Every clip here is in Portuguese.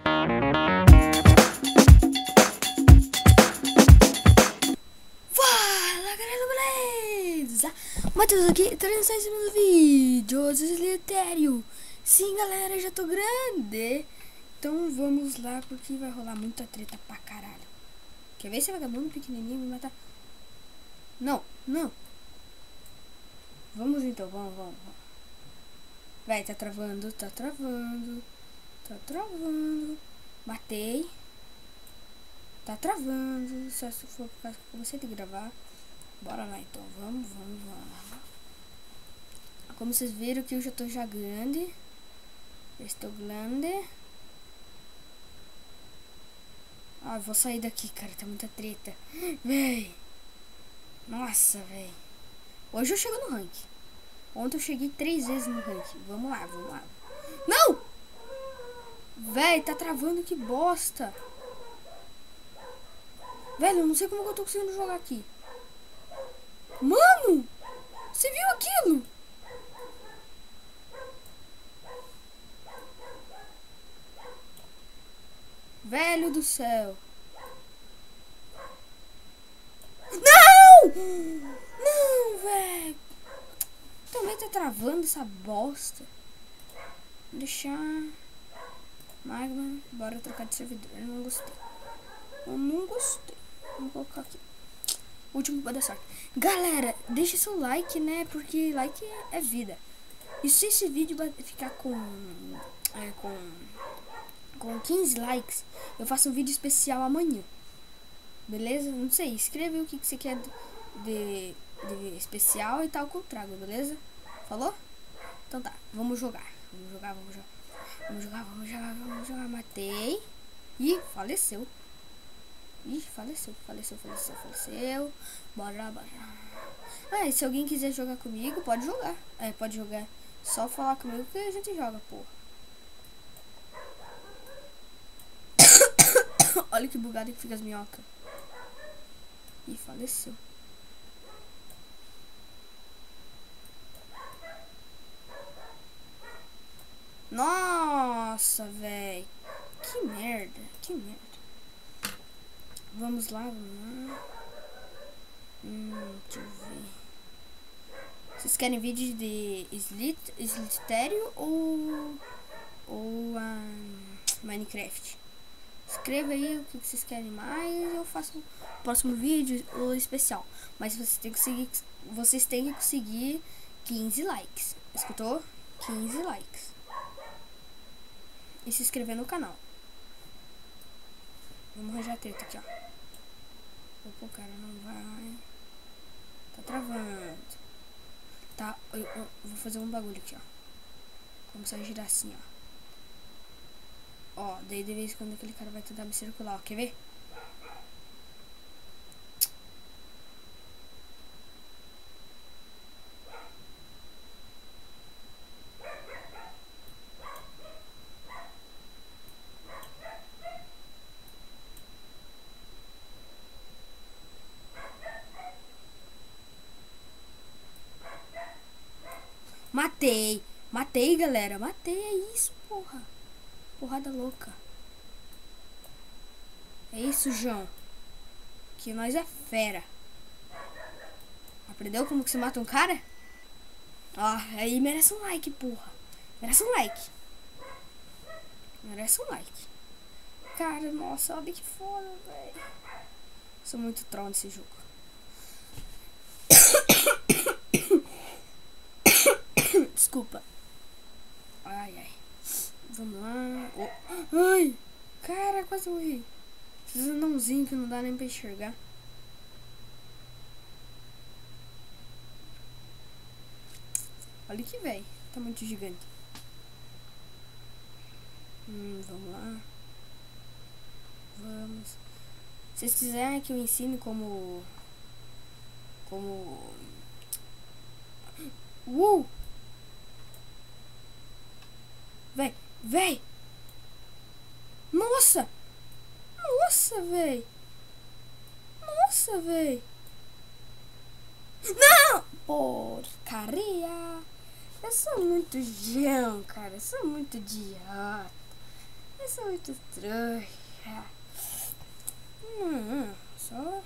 Fala galera, beleza? Matheus aqui, trazendo mais um vídeo Deslitério. Sim galera, já tô grande. Então vamos lá, porque vai rolar muita treta pra caralho. Quer ver esse vagabundo pequenininho me matar? Não, não. Vamos então, vamos. Vai, tá travando. Matei. Tá travando. Só se for por causa que eu comecei a gravar. Bora lá então, vamos. Como vocês viram que eu já tô grande. Já estou grande. Ah, vou sair daqui, cara, tá muita treta. Véi. Nossa, véi. Hoje eu chego no rank. Ontem eu cheguei 3 vezes no rank. Vamos lá. Não! Véi, tá travando, que bosta. Velho, eu não sei como que eu tô conseguindo jogar aqui. Mano! Você viu aquilo? Velho do céu. Não! Não, velho. Também tá travando essa bosta. Deixar... Magma. Bora trocar de servidor. Eu não gostei. Vamos colocar aqui. Último pra dar sorte. Galera, deixa seu like, né? Porque like é vida. E se esse vídeo ficar com 15 likes, eu faço um vídeo especial amanhã. Beleza? Não sei, escreve o que você quer de especial e tal que eu trago, beleza? Falou? Então tá, vamos jogar. Matei. Ih, faleceu. Bora. Ah, e se alguém quiser jogar comigo, pode jogar. Pode jogar. Só falar comigo que a gente joga, porra. Olha que bugado que fica as minhocas. Ih, faleceu. Nossa, velho. Que merda. Vamos lá. Deixa eu ver. Vocês querem vídeo de Slitério ou Minecraft? Escreva aí o que vocês querem mais. Eu faço o próximo vídeo ou especial. Mas vocês têm que conseguir 15 likes. Escutou? 15 likes. E se inscrever no canal. Vamos arranjar treta aqui, ó. Opa, o cara não vai. Tá travando. Tá, eu vou fazer um bagulho aqui, ó. Começar a girar assim, ó. Ó, daí de vez em quando aquele cara vai tentar me circular, ó. Quer ver? Matei, galera. Matei, é isso, porra. Porrada louca. É isso, João. Que nós é fera. Aprendeu como que se mata um cara? Ó, aí merece um like, porra. Merece um like. Cara, nossa, olha que foda, velho. Sou muito troll nesse jogo. Desculpa. Ai. Vamos lá. Ai, cara, quase morri. Esses anãozinhos que não dá nem pra enxergar. Olha que velho. Tá muito gigante. Vamos lá. Vamos. Se vocês quiserem que eu ensine como... Véi! Nossa, véi! Não! Porcaria! Eu sou muito jão, cara. Eu sou muito idiota. Isso é muito estranho. Só...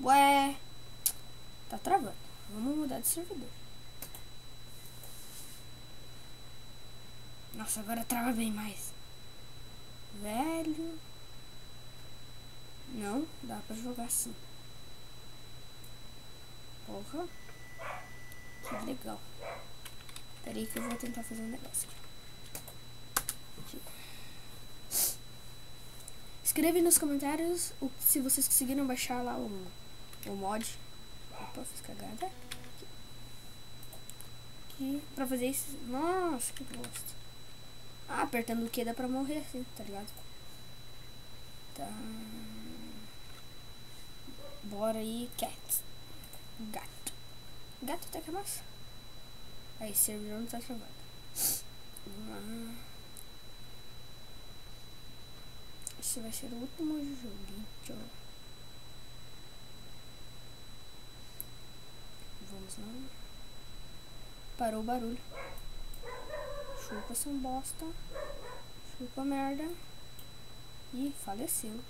Ué, tá travando. Vamos mudar de servidor. Nossa, agora trava bem mais. Velho. Não, dá pra jogar assim. Porra. Que legal. Pera aí que eu vou tentar fazer um negócio aqui. Escreve nos comentários se vocês conseguiram baixar lá o mod. Opa, fiz cagada. Aqui, pra fazer isso. Nossa, que bosta. Ah, apertando o Q dá pra morrer assim, tá ligado? Tá. Bora aí, cat. Gato. Gato até que é massa. Aí, servidor não tá travado. Vamos lá. Esse vai ser o último joguinho. Vamos lá. Parou o barulho. Chupa essa bosta. Chupa merda. E faleceu.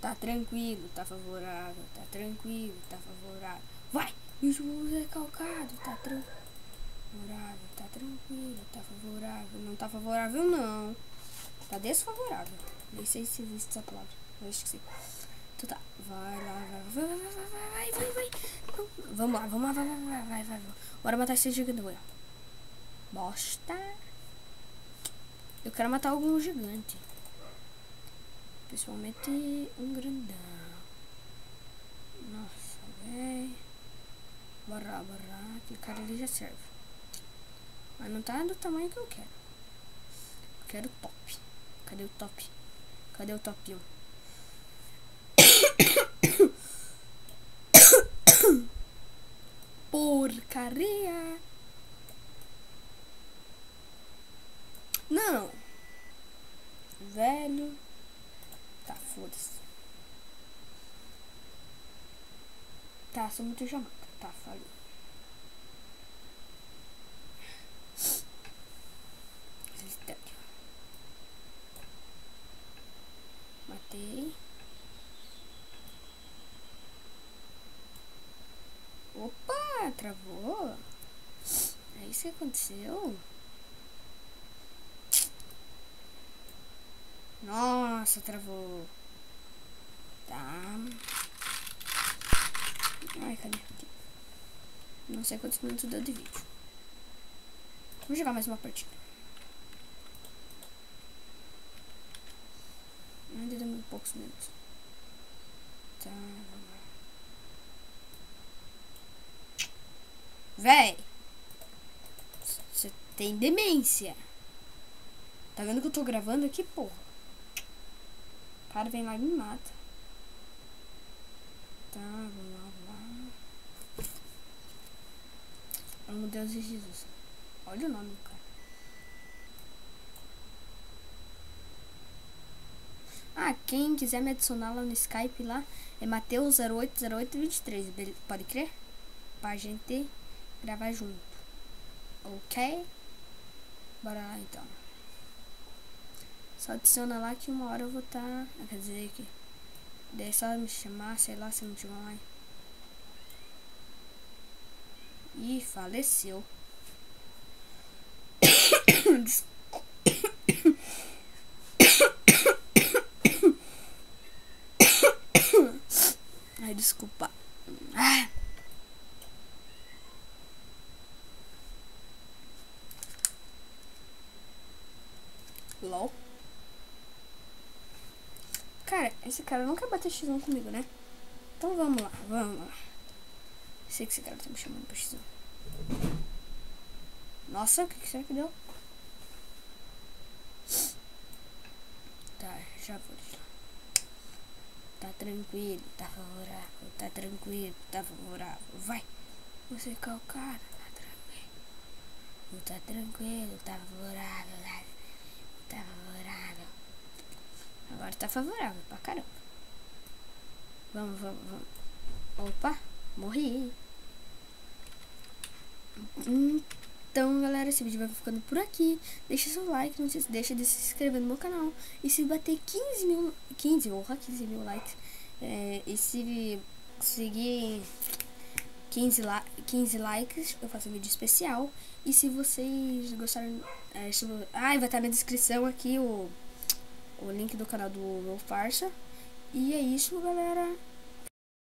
Tá tranquilo, tá favorável. Tá tranquilo, tá favorável. Vai! E o jogo é calcado. Tá favorável, tá tranquilo, tá favorável. Não tá favorável, não. Tá desfavorável. Nem sei se existe essa palavra. Eu acho que sim. Então tá. Vai lá, vai. Vamos lá, vai. Bora matar esse gigante. Bosta. Eu quero matar algum gigante. Principalmente um grandão. Nossa, velho. Bora. Aquele cara ali já serve. Mas não tá do tamanho que eu quero. Eu quero top. Cadê o top? Cadê o top 1? Porcaria. Não. Velho. Tá, foda-se. Tá, sou muito chamado. Tá, falei. Matei. Opa, travou. É isso que aconteceu? Nossa, travou. Tá. Ai, cadê? Não sei quantos minutos deu de vídeo. Vamos jogar mais uma partida. Ainda deu poucos minutos. Tá, vamos lá. Véi! Você tem demência. Tá vendo que eu tô gravando aqui, porra? O cara vem lá e me mata. Tá, vamos lá. Oh, meu Deus de Jesus. Olha o nome do cara. Ah, quem quiser me adicionar lá no Skype lá é Mateus 080823, pode crer? Pra gente gravar junto. Ok? Bora lá então. Só adiciona lá que uma hora eu vou estar. Quer dizer que. Daí é só me chamar, sei lá, se não tiver mais. Ih, faleceu. Ai, desculpa. Ah. LOL. Cara, esse cara não quer bater X1 comigo, né? Então vamos lá. Sei que esse cara tá me chamando pra X1. Nossa, o que será que deu? Tá, já vou. Tá tranquilo, tá favorável. Tá tranquilo, tá favorável. Vai. Você calcada, tá tranquilo. Tá tranquilo, tá favorável. Tá favorável. Agora tá favorável pra caramba. Vamos. Opa, morri. Então, galera, esse vídeo vai ficando por aqui. Deixa seu like, não se deixa de se inscrever no meu canal. E se bater 15 mil likes, e se conseguir 15 likes, eu faço um vídeo especial. E se vocês gostaram, vai estar na descrição aqui o link do canal do meu parça. E é isso, galera.